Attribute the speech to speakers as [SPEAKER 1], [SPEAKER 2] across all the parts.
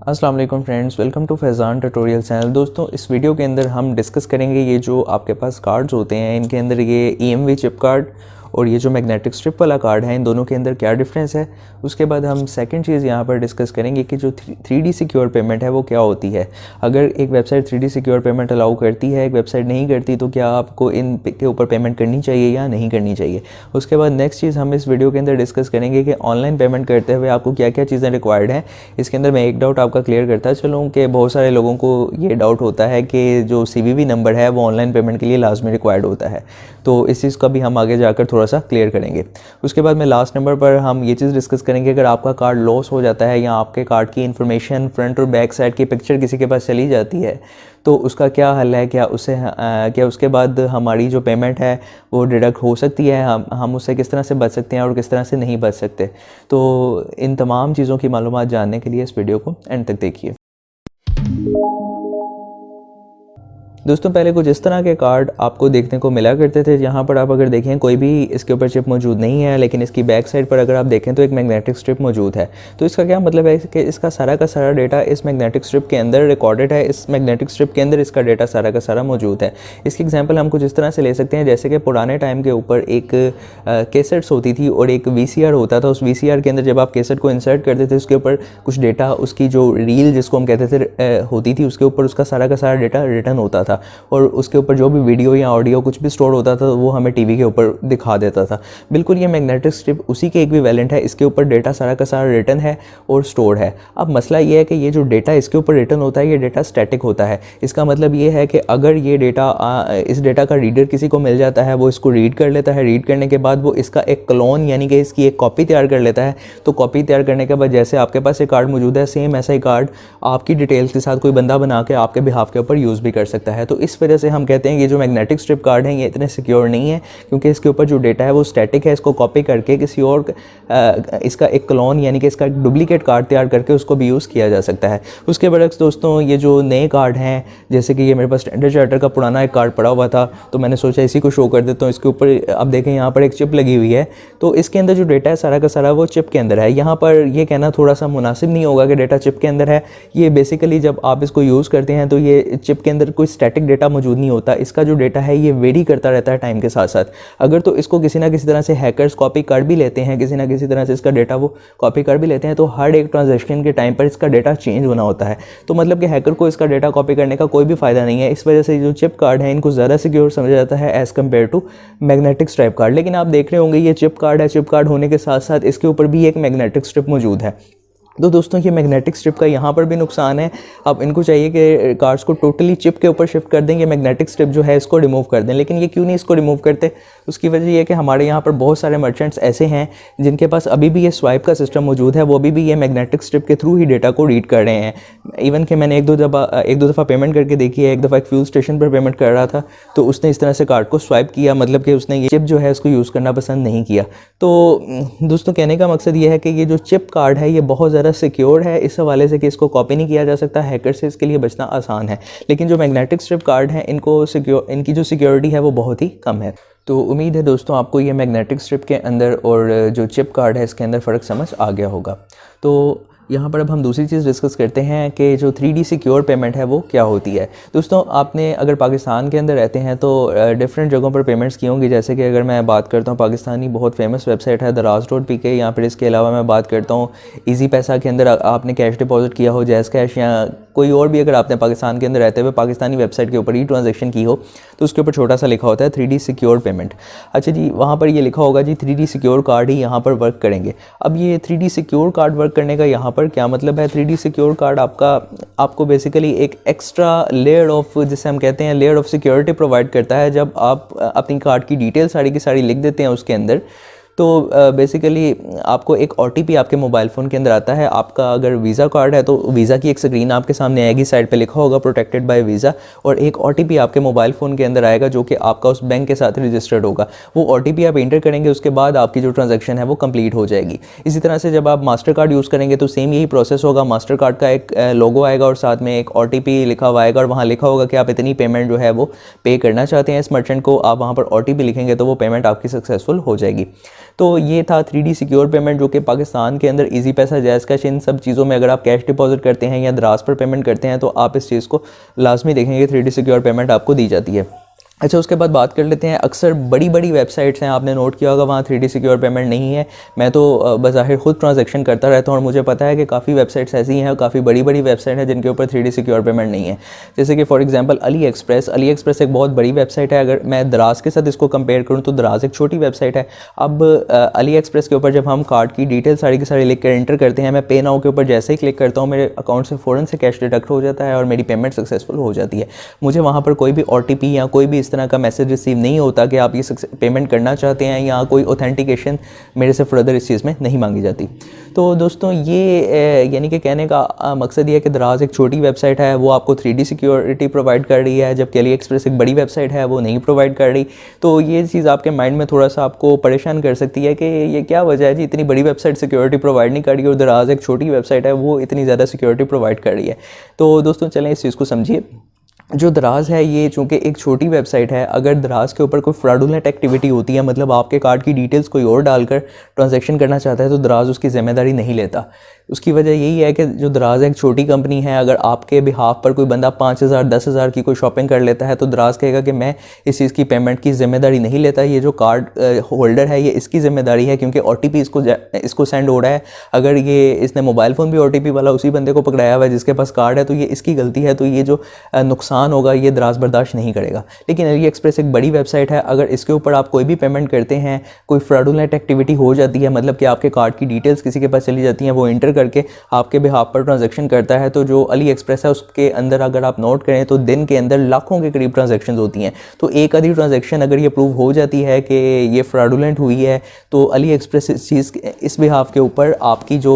[SPEAKER 1] अस्सलाम वालेकुम friends, welcome to Faizan tutorial channel. दोस्तों, इस वीडियो के अंदर हम डिस्कस करेंगे ये जो आपके पास कार्ड्स होते हैं, इनके अंदर ये EMV चिप कार्ड और ये जो मैग्नेटिक स्ट्रिप वाला कार्ड है, इन दोनों के अंदर क्या डिफरेंस है। उसके बाद हम सेकंड चीज़ यहाँ पर डिस्कस करेंगे कि जो 3D सिक्योर पेमेंट है वो क्या होती है। अगर एक website 3D secure payment allow करती है, एक वेबसाइट नहीं करती, तो क्या आपको इन के ऊपर पेमेंट करनी चाहिए या नहीं करनी चाहिए। उसके बाद नेक्स्ट चीज़ हम इस वीडियो के अंदर डिस्कस करेंगे कि ऑनलाइन पेमेंट करते हुए आपको क्या क्या चीज़ें रिक्वायर्ड हैं। इसके अंदर मैं एक डाउट आपका क्लियर करता चलूँ कि बहुत सारे लोगों को ये डाउट होता है कि जो CVV नंबर है वो ऑनलाइन पेमेंट के लिए लाजमी रिक्वायर्ड होता है, तो इस चीज़ का भी हम आगे जाकर थोड़ा सा क्लियर करेंगे। उसके बाद में लास्ट नंबर पर हम ये चीज़ डिस्कस करेंगे, अगर आपका कार्ड लॉस हो जाता है या आपके कार्ड की इन्फॉर्मेशन फ्रंट और बैक साइड की पिक्चर किसी के पास चली जाती है तो उसका क्या हल है। क्या उसके बाद हमारी जो पेमेंट है वो डिडक्ट हो सकती है, हम उससे किस तरह से बच सकते हैं और किस तरह से नहीं बच सकते। तो इन तमाम चीज़ों की मालूमात जानने के लिए इस वीडियो को एंड तक देखिए। दोस्तों, पहले कुछ इस तरह के कार्ड आपको देखने को मिला करते थे। यहाँ पर आप अगर देखें कोई भी इसके ऊपर चिप मौजूद नहीं है, लेकिन इसकी बैक साइड पर अगर आप देखें तो एक मैग्नेटिक स्ट्रिप मौजूद है। तो इसका क्या मतलब है कि इसका सारा का सारा डेटा इस मैग्नेटिक स्ट्रिप के अंदर रिकॉर्डेड है। इस मैग्नेटिक स्ट्रिप के अंदर इसका डेटा सारा का सारा मौजूद है। इसकी एग्जाम्पल हम कुछ इस तरह से ले सकते हैं, जैसे कि पुराने टाइम के ऊपर एक कैसेट्स होती थी और एक VCR होता था। उस VCR के अंदर जब आप कैसेट को इंसर्ट करते थे, उसके ऊपर कुछ डेटा, उसकी जो रील जिसको हम कहते थे होती थी, उसके ऊपर उसका सारा का सारा डेटा रिटर्न होता था और उसके ऊपर जो भी वीडियो या ऑडियो कुछ भी स्टोर होता था वो हमें टीवी के ऊपर दिखा देता था। बिल्कुल ये मैग्नेटिक स्ट्रिप उसी के इक्विवेलेंट है। इसके ऊपर डेटा सारा का सारा रिटर्न है और स्टोर है। अब मसला ये है कि ये जो डेटा इसके ऊपर रिटर्न होता है, ये डेटा स्टैटिक होता है। इसका मतलब ये है कि अगर ये डेटा इस डेटा का रीडर किसी को मिल जाता है, वो इसको रीड कर लेता है। रीड करने के बाद वो इसका एक क्लोन यानी कि इसकी एक कॉपी तैयार कर लेता है। तो कॉपी तैयार करने के बाद जैसे आपके पास एक कार्ड मौजूद है, सेम ऐसा ही कार्ड आपकी डिटेल्स के साथ कोई बंदा बना के आपके बिहाफ के ऊपर यूज़ भी कर सकता है। तो इस वजह से हम कहते हैं ये जो मैग्नेटिक स्ट्रिप कार्ड है ये इतने सिक्योर नहीं है, क्योंकि इसके ऊपर जो डेटा है वो स्टैटिक है। इसको कॉपी करके किसी और इसका एक क्लोन यानी कि इसका एक डुप्लीकेट कार्ड तैयार करके उसको भी यूज़ किया जा सकता है। उसके बरक्स दोस्तों, ये जो नए कार्ड हैं, जैसे कि ये मेरे पास स्टैंडर्ड चार्टर का पुराना एक कार्ड पड़ा हुआ था, तो मैंने सोचा इसी को शो कर देता हूँ। इसके ऊपर अब देखें यहाँ पर एक चिप लगी हुई है, तो इसके अंदर जो डेटा है सारा का सारा वो चिप के अंदर है। यहाँ पर ये कहना थोड़ा सा मुनासिब नहीं होगा कि डेटा चिप के अंदर है। ये बेसिकली जब आप इसको यूज़ करते हैं तो ये चिप के अंदर कोई स्टैटिक डेटा मौजूद नहीं होता। इसका जो डेटा है ये वेरी करता रहता है टाइम के साथ साथ। अगर तो इसको किसी ना किसी तरह से हैकर्स कॉपी कर भी लेते हैं, किसी ना किसी तरह से इसका डेटा वो कॉपी कर भी लेते हैं, तो हर एक ट्रांजैक्शन के टाइम पर इसका डेटा चेंज होना होता है। तो मतलब कि हैकर को इसका डेटा कॉपी करने का कोई भी फ़ायदा नहीं है। इस वजह से जो चिप कार्ड है इनको ज़्यादा सिक्योर समझा जाता है as compare to magnetic strip card. लेकिन आप देख रहे होंगे ये चिप कार्ड है, चिप कार्ड होने के साथ साथ इसके ऊपर भी एक मैग्नेटिक स्ट्रिप मौजूद है। तो दोस्तों, ये मैग्नेटिक स्ट्रिप का यहाँ पर भी नुकसान है। अब इनको चाहिए कि कार्ड्स को टोटली चिप के ऊपर शिफ्ट कर दें, ये मैग्नेटिक स्ट्रिप जो है इसको रिमूव कर दें। लेकिन ये क्यों नहीं इसको रिमूव करते? उसकी वजह ये है कि हमारे यहाँ पर बहुत सारे मर्चेंट्स ऐसे हैं जिनके पास अभी भी ये स्वाइप का सिस्टम मौजूद है। वो अभी भी ये मैग्नेटिक स्ट्रिप के थ्रू ही डेटा को रीड कर रहे हैं। इवन कि मैंने एक दो दफ़ा पेमेंट करके देखी है। एक दफ़ा एक फ्यूल स्टेशन पर पेमेंट कर रहा था, तो उसने इस तरह से कार्ड को स्वाइप किया, मतलब कि उसने ये चिप जो है उसको यूज़ करना पसंद नहीं किया। तो दोस्तों, कहने का मकसद ये है कि ये जो चिप कार्ड है ये बहुत ज़्यादा सिक्योर है इस हवाले से कि इसको कॉपी नहीं किया जा सकता। हैकर से इसके लिए बचना आसान है। लेकिन जो मैग्नेटिक स्ट्रिप कार्ड हैं इनकी जो सिक्योरिटी है वो बहुत ही कम है। तो उम्मीद है दोस्तों आपको ये मैग्नेटिक स्ट्रिप के अंदर और जो चिप कार्ड है इसके अंदर फ़र्क समझ आ गया होगा। तो यहाँ पर अब हम दूसरी चीज़ डिस्कस करते हैं कि जो 3D सिक्योर पेमेंट है वो क्या होती है। दोस्तों, आपने अगर पाकिस्तान के अंदर रहते हैं तो डिफरेंट जगहों पर पेमेंट्स की होंगी। जैसे कि अगर मैं बात करता हूँ, पाकिस्तानी बहुत फेमस वेबसाइट है दराज.pk, यहाँ पर इसके अलावा मैं बात करता हूँ ईजी पैसा के अंदर आपने कैश डिपॉजिट किया हो, जैज़ कैश, या कोई और भी अगर आपने पाकिस्तान के अंदर रहते हुए पाकिस्तानी वेबसाइट के ऊपर ही ट्रांजैक्शन की हो तो उसके ऊपर छोटा सा लिखा होता है 3D सिक्योर पेमेंट। अच्छा जी, वहाँ पर ये लिखा होगा जी 3D सिक्योर कार्ड ही यहाँ पर वर्क करेंगे। अब ये 3D सिक्योर कार्ड वर्क करने का यहाँ पर क्या मतलब है? 3D सिक्योर कार्ड आपको बेसिकली एक एक्स्ट्रा लेयर ऑफ, जिसे हम कहते हैं लेयर ऑफ सिक्योरिटी प्रोवाइड करता है। जब आप अपनी कार्ड की डिटेल सारी की सारी लिख देते हैं उसके अंदर, तो बेसिकली आपको एक OTP आपके मोबाइल फ़ोन के अंदर आता है। आपका अगर वीज़ा कार्ड है तो वीज़ा की एक स्क्रीन आपके सामने आएगी, साइड पे लिखा होगा प्रोटेक्टेड बाय वीज़ा, और एक OTP आपके मोबाइल फ़ोन के अंदर आएगा जो कि आपका उस बैंक के साथ रजिस्टर्ड होगा। वो OTP आप एंटर करेंगे, उसके बाद आपकी जो ट्रांजैक्शन है वो कंप्लीट हो जाएगी। इसी तरह से जब आप मास्टर कार्ड यूज़ करेंगे तो सेम यही प्रोसेस होगा। मास्टर कार्ड का एक लोगो आएगा और साथ में एक OTP लिखा हुआ आएगा और वहाँ लिखा होगा कि आप इतनी पेमेंट जो है वो पे करना चाहते हैं इस मर्चेंट को। आप वहाँ पर OTP लिखेंगे तो वो पेमेंट आपकी सक्सेसफुल हो जाएगी। तो ये था 3D सिक्योर पेमेंट, जो कि पाकिस्तान के अंदर ईजी पैसा, जैज़ कैश, इन सब चीज़ों में अगर आप कैश डिपॉजिट करते हैं या दराज पर पेमेंट करते हैं तो आप इस चीज़ को लाजमी देखेंगे, 3D सिक्योर पेमेंट आपको दी जाती है। अच्छा, उसके बाद बात कर लेते हैं, अक्सर बड़ी बड़ी वेबसाइट्स हैं, आपने नोट किया होगा वहाँ 3D सिक्योर पेमेंट नहीं है। मैं तो बज़ाहिर खुद ट्रांजैक्शन करता रहता हूँ और मुझे पता है कि काफ़ी वेबसाइट्स ऐसी हैं, काफ़ी बड़ी बड़ी वेबसाइट है जिनके ऊपर 3D सिक्योर पेमेंट नहीं है। जैसे कि फॉर एग्जांपल अली एक्सप्रेस एक बहुत बड़ी वेबसाइट है। अगर मैं दराज के साथ इसको कंपेयर करूँ तो दराज एक छोटी वेबसाइट है। अब अली एक्सप्रेस के ऊपर जब हम कार्ड की डिटेल सारी की सारी लिख कर एंटर करते हैं, मैं पे नाउ के ऊपर जैसे ही क्लिक करता हूँ मेरे अकाउंट से फ़ौरन से कैश डिडक्ट हो जाता है और मेरी पेमेंट सक्सेसफुल हो जाती है। मुझे वहाँ पर कोई भी OTP या कोई भी इस तरह का मैसेज नहीं होता कि आप ये पेमेंट करना चाहते हैं, या कोई ऑथेंटिकेशन मेरे से फर्दर इस चीज़ में नहीं मांगी जाती। तो दोस्तों ये यानी कि कहने का मकसद ये है कि दराज एक छोटी वेबसाइट है, वो आपको 3D सिक्योरिटी प्रोवाइड कर रही है, जबकि अली एक्सप्रेस एक बड़ी वेबसाइट है, वो नहीं प्रोवाइड कर रही। तो ये चीज़ आपके माइंड में थोड़ा सा आपको परेशान कर सकती है कि ये क्या वजह है जी, इतनी बड़ी वेबसाइट सिक्योरिटी प्रोवाइड नहीं कर रही और दराज एक छोटी वेबसाइट है वो इतनी ज़्यादा सिक्योरिटी प्रोवाइड कर रही है। तो दोस्तों चलें इस चीज़ को समझिए। जो दराज है ये चूँकि एक छोटी वेबसाइट है, अगर दराज के ऊपर कोई फ्रॉडुलेंट एक्टिविटी होती है, मतलब आपके कार्ड की डिटेल्स कोई और डालकर ट्रांजैक्शन करना चाहता है, तो दराज उसकी ज़िम्मेदारी नहीं लेता। उसकी वजह यही है कि जो दराज एक छोटी कंपनी है, अगर आपके बिहाफ पर कोई बंदा 5,000 10,000 की कोई शॉपिंग कर लेता है तो दराज कहेगा कि मैं इस चीज़ की पेमेंट की ज़िम्मेदारी नहीं लेता, ये जो कार्ड होल्डर है ये इसकी ज़िम्मेदारी है, क्योंकि OTP इसको सेंड हो रहा है। अगर ये इसने मोबाइल फ़ोन भी OTP वाला उसी बंदे को पकड़ाया हुआ है जिसके पास कार्ड है, तो ये इसकी गलती है, तो ये जो नुकसान होगा ये दराज बर्दाश्त नहीं करेगा। लेकिन अली एक्सप्रेस एक बड़ी वेबसाइट है, अगर इसके ऊपर आप कोई भी पेमेंट करते हैं, कोई फ्रॉडुलेंट एक्टिविटी हो जाती है, मतलब कि आपके कार्ड की डिटेल्स किसी के पास चली जाती हैं, वो एंटर करके आपके बिहाफ पर ट्रांजैक्शन करता है, तो जो अली एक्सप्रेस है उसके अंदर अगर आप नोट करें तो दिन के अंदर लाखों के करीब ट्रांजैक्शन होती हैं। तो एक आधी ट्रांजैक्शन अगर ये प्रूव हो जाती है कि ये फ्रॉडुलेंट हुई है, तो अली एक्सप्रेस इस बिहाफ के ऊपर आपकी जो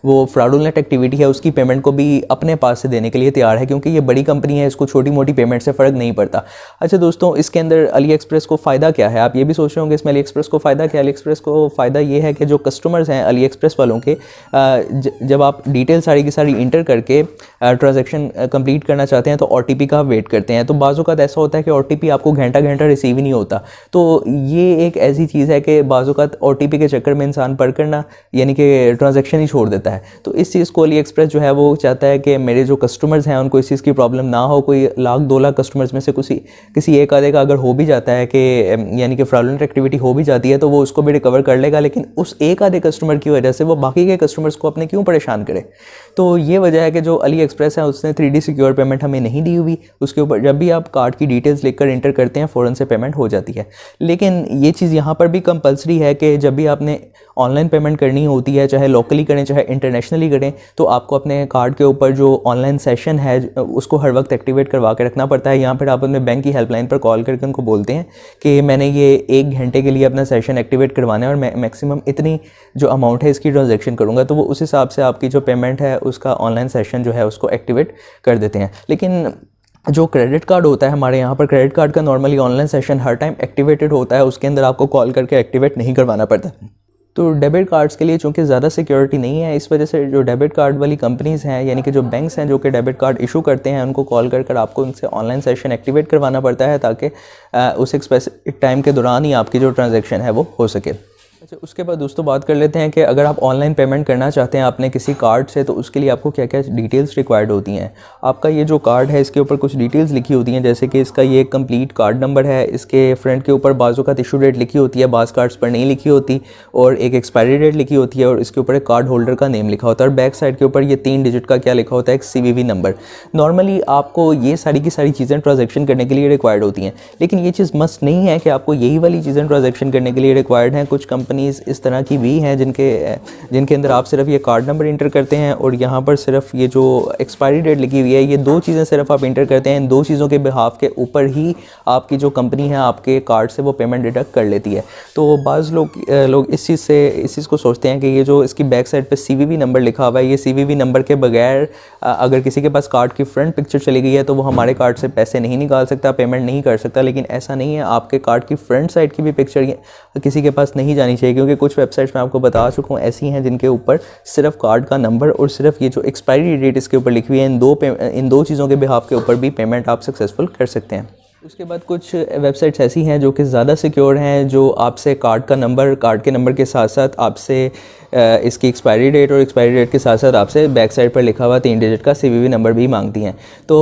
[SPEAKER 1] वो फ्रॉडुलेंट एक्टिविटी है उसकी पेमेंट को भी अपने पास से देने के लिए तैयार है, क्योंकि ये बड़ी कंपनी है, इसको छोटी मोटी पेमेंट से फ़र्क नहीं पड़ता। अच्छा दोस्तों, इसके अंदर अली एक्सप्रेस को फ़ायदा क्या है, आप ये भी सोच रहे होंगे इसमें अली एक्सप्रेस को फ़ायदा क्या है। अली एक्सप्रेस को फ़ायदा ये है कि जो कस्टमर्स हैं अली एक्सप्रेस वालों के, जब आप डिटेल सारी की सारी इंटर करके ट्रांजैक्शन कंप्लीट करना चाहते हैं तो OTP का वेट करते हैं। तो बाज़ औक़ात ऐसा होता है कि OTP आपको घंटा रिसीव ही नहीं होता। तो ये एक ऐसी चीज़ है कि बाज़ औक़ात OTP के चक्कर में इंसान पढ़ करना यानी कि ट्रांजैक्शन ही छोड़ देता है। तो इस चीज़ को अली एक्सप्रेस जो है वो चाहता है कि मेरे जो कस्टमर्स हैं उनको इस चीज़ की प्रॉब्लम ना हो। कोई 1,00,000 2 लाख कस्टमर्स में से किसी एक आधे का अगर हो भी जाता है कि यानी कि फ्रॉडुलेंट एक्टिविटी हो भी जाती है, तो वो उसको भी रिकवर कर लेगा, लेकिन उस एक आधे कस्टमर की वजह से वो बाकी के कस्टमर्स को अपने क्यों परेशान करे। तो ये वजह है कि जो अली एक्सप्रेस है उसने 3D सिक्योर पेमेंट हमें नहीं दी हुई। उसके ऊपर जब भी आप कार्ड की डिटेल्स लिखकर एंटर करते हैं फ़ौरन से पेमेंट हो जाती है। लेकिन ये चीज़ यहाँ पर भी कंपलसरी है कि जब भी आपने ऑनलाइन पेमेंट करनी होती है, चाहे लोकली करें चाहे इंटरनेशनली करें, तो आपको अपने कार्ड के ऊपर जो ऑनलाइन सेशन है उसको हर वक्त एक्टिवेट करवा के रखना पड़ता है। यहाँ पर आप अपने बैंक की हेल्पलाइन पर कॉल करके उनको बोलते हैं कि मैंने ये 1 घंटे के लिए अपना सेशन एक्टिवेट करवाना है और मैक्सिमम इतनी जो अमाउंट है इसकी ट्रांजैक्शन करूँगा, तो वो उस हिसाब से आपकी जो पेमेंट है उसका ऑनलाइन सेशन जो है उसको एक्टिवेट कर देते हैं। लेकिन जो क्रेडिट कार्ड होता है हमारे यहाँ पर, क्रेडिट कार्ड का नॉर्मली ऑनलाइन सेशन हर टाइम एक्टिवेटेड होता है, उसके अंदर आपको कॉल करके एक्टिवेट नहीं करवाना पड़ता। तो डेबिट कार्ड्स के लिए चूँकि ज़्यादा सिक्योरिटी नहीं है, इस वजह से जो डेबिट कार्ड वाली कंपनीज़ हैं यानी कि जो बैंक्स हैं जो कि डेबिट कार्ड इशू करते हैं, उनको कॉल कर आपको उनसे ऑनलाइन सेशन एक्टिवेट करवाना पड़ता है ताकि उस एक स्पेसिफिक टाइम के दौरान ही आपकी जो ट्रांजैक्शन है वो हो सके। अच्छा, उसके बाद दोस्तों बात कर लेते हैं कि अगर आप ऑनलाइन पेमेंट करना चाहते हैं अपने किसी कार्ड से, तो उसके लिए आपको क्या क्या डिटेल्स रिक्वायर्ड होती हैं। आपका ये जो कार्ड है इसके ऊपर कुछ डिटेल्स लिखी होती हैं, जैसे कि इसका ये कंप्लीट कार्ड नंबर है, इसके फ्रंट के ऊपर बाज़ औक़ात इशू डेट लिखी होती है, बाज़ कार्ड्स पर नहीं लिखी होती, और एक एक्सपायरी डेट लिखी होती है, और इसके ऊपर एक कार्ड होल्डर का नेम लिखा होता है, और बैक साइड के ऊपर ये 3 डिजिट का क्या लिखा होता है, एक CVV नंबर। नॉर्मली आपको ये सारी की सारी चीज़ें ट्रांजैक्शन करने के लिए रिक्वायर्ड होती हैं, लेकिन ये चीज़ मस्ट नहीं है कि आपको यही वाली चीज़ें ट्रांजैक्शन करने के लिए रिक्वायर्ड हैं। कुछ कंपनीज़ इस तरह की भी हैं जिनके अंदर आप सिर्फ ये कार्ड नंबर इंटर करते हैं और यहाँ पर सिर्फ ये जो एक्सपायरी डेट लिखी हुई है, ये 2 चीज़ें सिर्फ आप इंटर करते हैं। इन 2 चीज़ों के बिहाफ के ऊपर ही आपकी जो कंपनी है आपके कार्ड से वो पेमेंट डिडक्ट कर लेती है। तो बाज़ लोग इस चीज़ को सोचते हैं कि ये जो इसकी बैक साइड पे CVV नंबर लिखा हुआ है, ये CVV नंबर के बगैर अगर किसी के पास कार्ड की फ्रंट पिक्चर चली गई है तो वो हमारे कार्ड से पैसे नहीं निकाल सकता, पेमेंट नहीं कर सकता। लेकिन ऐसा नहीं है, आपके कार्ड की फ्रंट साइड की भी पिक्चर किसी के पास नहीं जानी चाहिए, क्योंकि कुछ वेबसाइट्स मैं आपको बता चुका हूँ ऐसी हैं जिनके ऊपर सिर्फ कार्ड का नंबर और सिर्फ ये जो एक्सपायरी डेट इसके ऊपर लिखी हुई है, इन दो चीज़ों के बिहाफ के ऊपर भी पेमेंट आप सक्सेसफुल कर सकते हैं। उसके बाद कुछ वेबसाइट्स ऐसी हैं जो कि ज़्यादा सिक्योर हैं, जो आपसे कार्ड के नंबर के साथ साथ आपसे इसकी एक्सपायरी डेट और एक्सपायरी डेट के साथ साथ आपसे बैक साइड पर लिखा हुआ 3 डिजिट का CVV नंबर भी मांगती हैं। तो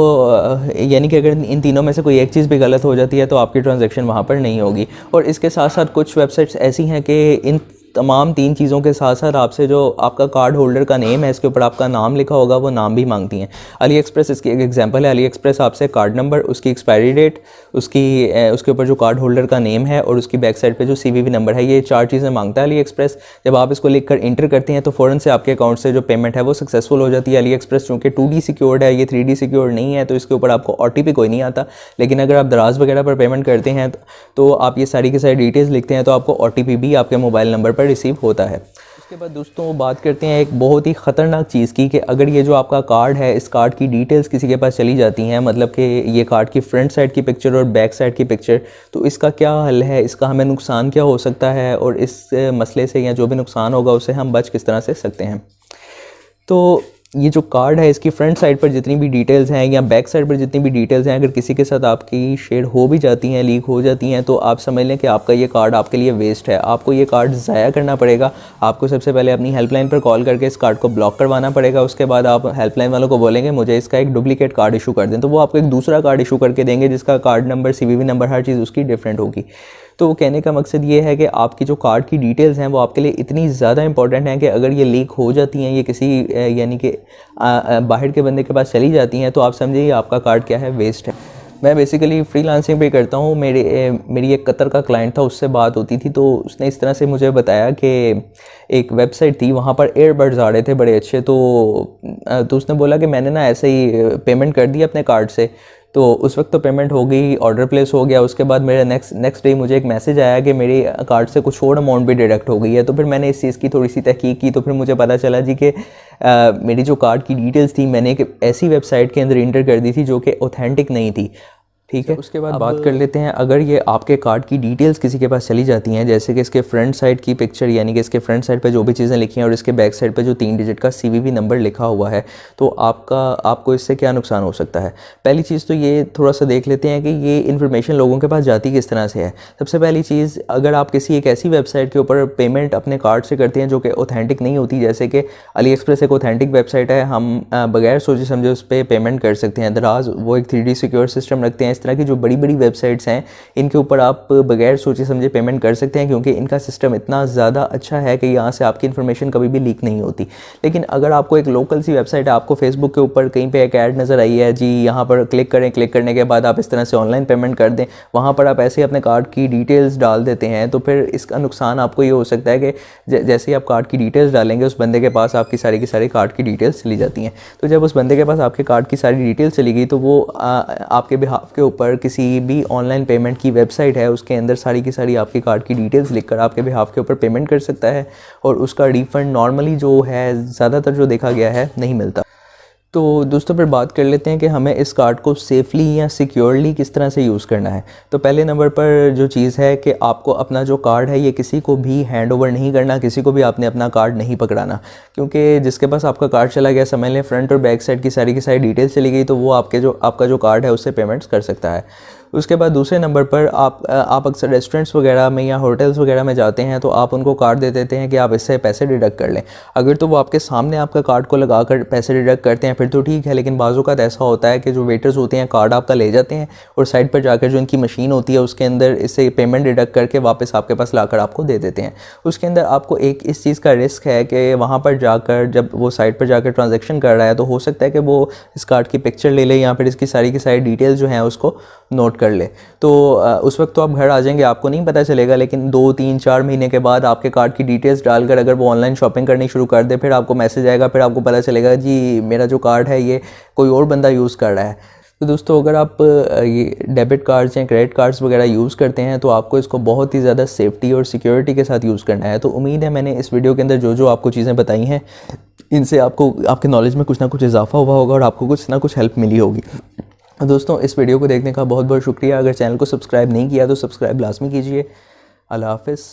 [SPEAKER 1] यानी कि अगर इन तीनों में से कोई एक चीज़ भी गलत हो जाती है तो आपकी ट्रांजैक्शन वहाँ पर नहीं होगी। और इसके साथ साथ कुछ वेबसाइट्स ऐसी हैं कि इन तमाम 3 चीज़ों के साथ साथ आपसे जो आपका कार्ड होल्डर का नेम है, इसके ऊपर आपका नाम लिखा होगा, वो नाम भी मांगती हैं। अली एक्सप्रेस इसकी एक एग्जांपल है। अली एक्सप्रेस आपसे कार्ड नंबर, उसकी एक्सपायरी डेट, उसके ऊपर जो कार्ड होल्डर का नेम है और उसकी बैक साइड पे जो CVV नंबर है, ये 4 चीज़ें मांगता है अली एक्सप्रेस। जब आप इसको लिख कर इंटर करते हैं तो फ़ौरन से आपके अकाउंट से जो पेमेंट है वो सक्सेसफुल हो जाती है। अली एक्सप्रेस चूँकि 2D सिक्योर्ड है, ये 3D सिक्योर्ड नहीं है, तो इसके ऊपर आपको OTP कोई नहीं आता। लेकिन अगर आप दराज वगैरह पर पेमेंट करते हैं तो आप ये सारी की सारी डिटेल्स लिखते हैं तो आपको OTP भी आपके मोबाइल नंबर पर रिसीव होता है। उसके बाद दोस्तों बात करते हैं एक बहुत ही ख़तरनाक चीज़ की, कि अगर ये जो आपका कार्ड है, इस कार्ड की डिटेल्स किसी के पास चली जाती हैं, मतलब कि ये कार्ड की फ्रंट साइड की पिक्चर और बैक साइड की पिक्चर, तो इसका क्या हल है, इसका हमें नुकसान क्या हो सकता है और इस मसले से या जो भी नुकसान होगा उससे हम बच किस तरह से सकते हैं। तो ये जो कार्ड है, इसकी फ्रंट साइड पर जितनी भी डिटेल्स हैं या बैक साइड पर जितनी भी डिटेल्स हैं, अगर किसी के साथ आपकी शेयर हो भी जाती हैं, लीक हो जाती हैं, तो आप समझ लें कि आपका ये कार्ड आपके लिए वेस्ट है। आपको ये कार्ड ज़ाया करना पड़ेगा। आपको सबसे पहले अपनी हेल्पलाइन पर कॉल करके इस कार्ड को ब्लॉक करवाना पड़ेगा। उसके बाद आप हेल्पलाइन वालों को बोलेंगे मुझे इसका एक डुप्लीकेट कार्ड इशू कर दें, तो वो आपको एक दूसरा कार्ड इशू करके देंगे जिसका कार्ड नंबर, CVV नंबर, हर चीज़ उसकी डिफरेंट होगी। तो कहने का मकसद ये है कि आपकी जो कार्ड की डिटेल्स हैं वो आपके लिए इतनी ज़्यादा इंपॉर्टेंट हैं कि अगर ये लीक हो जाती हैं, ये किसी यानी कि बाहर के बंदे के पास चली जाती हैं, तो आप समझिए आपका कार्ड क्या है, वेस्ट है। मैं बेसिकली फ्रीलांसिंग पे करता हूँ। मेरी एक कतर का क्लाइंट था, उससे बात होती थी, तो उसने इस तरह से मुझे बताया कि एक वेबसाइट थी, वहाँ पर एयरबड्स आ रहे थे बड़े अच्छे। तो उसने बोला कि मैंने ना ऐसे ही पेमेंट कर दी अपने कार्ड से। तो उस वक्त तो पेमेंट हो गई, ऑर्डर प्लेस हो गया। उसके बाद मेरा नेक्स्ट डे मुझे एक मैसेज आया कि मेरे कार्ड से कुछ और अमाउंट भी डिडक्ट हो गई है। तो फिर मैंने इस चीज़ की थोड़ी सी तहकीक की, तो फिर मुझे पता चला जी कि मेरी जो कार्ड की डिटेल्स थी मैंने एक ऐसी वेबसाइट के अंदर इंटर कर दी थी जो कि ऑथेंटिक नहीं थी। ठीक है। उसके बाद बात कर लेते हैं, अगर ये आपके कार्ड की डिटेल्स किसी के पास चली जाती हैं, जैसे कि इसके फ्रंट साइड की पिक्चर, यानी कि इसके फ्रंट साइड पे जो भी चीज़ें लिखी हैं और इसके बैक साइड पे जो 3 डिजिट का CVV नंबर लिखा हुआ है, तो आपको इससे क्या नुकसान हो सकता है। पहली चीज़ तो ये थोड़ा सा देख लेते हैं कि ये इन्फॉर्मेशन लोगों के पास जाती किस तरह से है। सबसे पहली चीज़, अगर आप किसी एक ऐसी वेबसाइट के ऊपर पेमेंट अपने कार्ड से करते हैं जो कि ऑथेंटिक नहीं होती, जैसे कि अली एक्सप्रेस एक ऑथेंटिक वेबसाइट है, हम बगैर सोचे समझे उस पर पेमेंट कर सकते हैं। दराज वो एक 3D सिक्योर सिस्टम रखते हैं। इस तरह की जो बड़ी बड़ी वेबसाइट्स हैं, इनके ऊपर आप बगैर सोचे समझे पेमेंट कर सकते हैं, क्योंकि इनका सिस्टम इतना ज़्यादा अच्छा है कि यहाँ से आपकी इन्फॉर्मेशन कभी भी लीक नहीं होती। लेकिन अगर आपको एक लोकल सी वेबसाइट है, आपको फेसबुक के ऊपर कहीं पे एक ऐड नज़र आई है, जी यहाँ पर क्लिक करें, क्लिक करने के बाद आप इस तरह से ऑनलाइन पेमेंट कर दें, वहाँ पर आप ऐसे अपने कार्ड की डिटेल्स डाल देते हैं, तो फिर इसका नुकसान आपको ये हो सकता है कि जैसे ही आप कार्ड की डिटेल्स डालेंगे, उस बंदे के पास आपकी सारी की सारी कार्ड की डिटेल्स चली जाती हैं। तो जब उस बंदे के पास आपके कार्ड की सारी डिटेल्स चली गई, तो वो आपके बिहाफ के ऊपर किसी भी ऑनलाइन पेमेंट की वेबसाइट है, उसके अंदर सारी की सारी आपकी कार्ड की डिटेल्स लिखकर आपके बिहाफ के ऊपर पेमेंट कर सकता है, और उसका रिफ़ंड नॉर्मली जो है, ज़्यादातर जो देखा गया है, नहीं मिलता। तो दोस्तों फिर बात कर लेते हैं कि हमें इस कार्ड को सेफ़ली या सिक्योरली किस तरह से यूज़ करना है। तो पहले नंबर पर जो चीज़ है कि आपको अपना जो कार्ड है ये किसी को भी हैंड ओवर नहीं करना, किसी को भी आपने अपना कार्ड नहीं पकड़ाना, क्योंकि जिसके पास आपका कार्ड चला गया, समझ लें फ्रंट और बैक साइड की सारी डिटेल्स चली गई, तो वो आपका जो कार्ड है उससे पेमेंट्स कर सकता है। उसके बाद दूसरे नंबर पर आप अक्सर रेस्टोरेंट्स वगैरह में या होटल्स वगैरह में जाते हैं, तो आप उनको कार्ड दे देते हैं कि आप इससे पैसे डिडक्ट कर लें। अगर तो वो आपके सामने आपका कार्ड को लगा कर पैसे डिडक्ट करते हैं फिर तो ठीक है, लेकिन बाज़ औक़ात ऐसा होता है कि जो वेटर्स होते हैं कार्ड आपका ले जाते हैं और साइड पर जाकर जो इनकी मशीन होती है उसके अंदर इससे पेमेंट डिडक्ट करके वापस आपके पास लाकर आपको दे देते हैं। उसके अंदर आपको एक इस चीज़ का रिस्क है कि वहाँ पर जाकर जब वो साइट पर जाकर ट्रांजैक्शन कर रहा है, तो हो सकता है कि वो इस कार्ड की पिक्चर ले ले या फिर इसकी सारी की सारी डिटेल्स जो हैं उसको नोट कर ले। तो उस वक्त तो आप घर आ जाएंगे, आपको नहीं पता चलेगा, लेकिन 2, 3, 4 महीने के बाद आपके कार्ड की डिटेल्स डालकर अगर वो ऑनलाइन शॉपिंग करनी शुरू कर दे, फिर आपको मैसेज आएगा, फिर आपको पता चलेगा जी मेरा जो कार्ड है ये कोई और बंदा यूज़ कर रहा है। तो दोस्तों अगर आप ये डेबिट कार्ड्स या क्रेडिट कार्ड्स वगैरह यूज़ करते हैं, तो आपको इसको बहुत ही ज़्यादा सेफ्टी और सिक्योरिटी के साथ यूज़ करना है। तो उम्मीद है मैंने इस वीडियो के अंदर जो जो आपको चीज़ें बताई हैं, इनसे आपको आपके नॉलेज में कुछ ना कुछ इजाफा हुआ होगा और आपको कुछ ना कुछ हेल्प मिली होगी। दोस्तों इस वीडियो को देखने का बहुत बहुत शुक्रिया। अगर चैनल को सब्सक्राइब नहीं किया तो सब्सक्राइब लाजमी कीजिए। अल्लाह हाफ़िज़।